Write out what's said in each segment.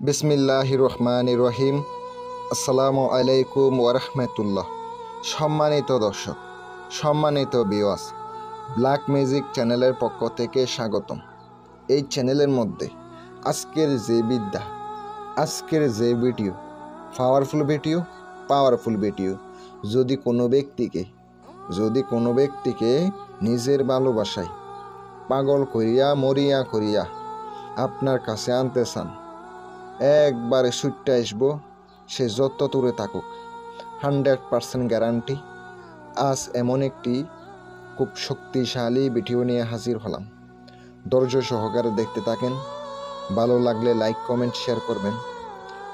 বিসমিল্লাহির রহমানির রহিম। আসসালামু আলাইকুম ওরহমতুল্লাহ। সম্মানিত দর্শক, সম্মানিত ভিউয়ার্স, ব্ল্যাক ম্যাজিক চ্যানেলের পক্ষ থেকে স্বাগতম। এই চ্যানেলের মধ্যে আজকের যে বিদ্যা, আজকের যে ভিডিও, পাওয়ারফুল ভিডিও, যদি কোনো ব্যক্তিকে নিজের ভালোবাসায় পাগল করিয়া মরিয়া করিয়া আপনার কাছে আনতে চান, একবারে ছুটে আসবো, সে যত দূরে থাকুক, 100% গ্যারান্টি। আজ এমন একটি খুব শক্তিশালী ভিডিও নিয়ে হাজির হলাম। ধৈর্য সহকারে দেখতে থাকেন। ভালো লাগলে লাইক কমেন্ট শেয়ার করবেন।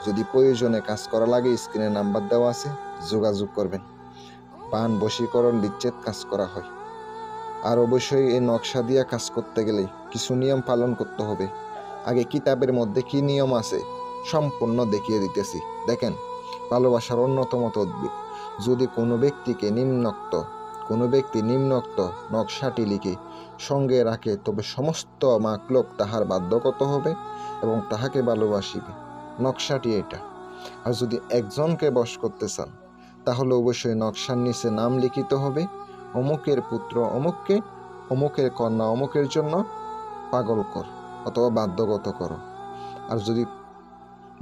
যদি প্রয়োজনে কাজ করা লাগে স্ক্রিনে নাম্বার দেওয়া আছে, যোগাযোগ করবেন। বান বশীকরণ বিচ্ছেদ কাজ করা হয়। আর অবশ্যই এই নকশা দিয়ে কাজ করতে গেলে কিছু নিয়ম পালন করতে হবে। আগে কিতাবের মধ্যে কি নিয়ম আছে সম্পূর্ণ দেখিয়ে দিতেছি। দেখেন, ভালোবাসার অন্যতম তদ্বির। যদি কোনো ব্যক্তি নিম্নোক্ত নকশাটি লিখে সঙ্গে রাখে, তবে সমস্ত মাকলুক তাহার বাধ্যগত হবে এবং তাহাকে ভালোবাসিবে। নকশাটি এটা। আর যদি একজনকে বশ করতে চান, তাহলে অবশ্যই নকশার নিচে নাম লিখিত হবে, অমুকের পুত্র অমুককে, অমুকের কন্যা অমুকের জন্য পাগল কর অথবা বাধ্যগত করো। আর যদি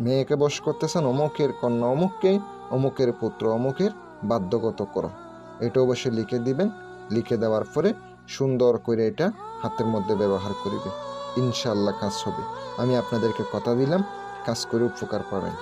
মেয়েকে বশ করতে চান, অমুকের কন্যা অমুককে, অমুকের পুত্র অমুকের বাধ্যগত করো। এটা অবশ্যই লিখে দিবেন। লিখে দেওয়ার পরে সুন্দর করে এটা হাতের মধ্যে ব্যবহার করিবে। ইনশাআল্লাহ কাজ হবে। আমি আপনাদেরকে কথা দিলাম, কাজ করে উপকার পাবেন।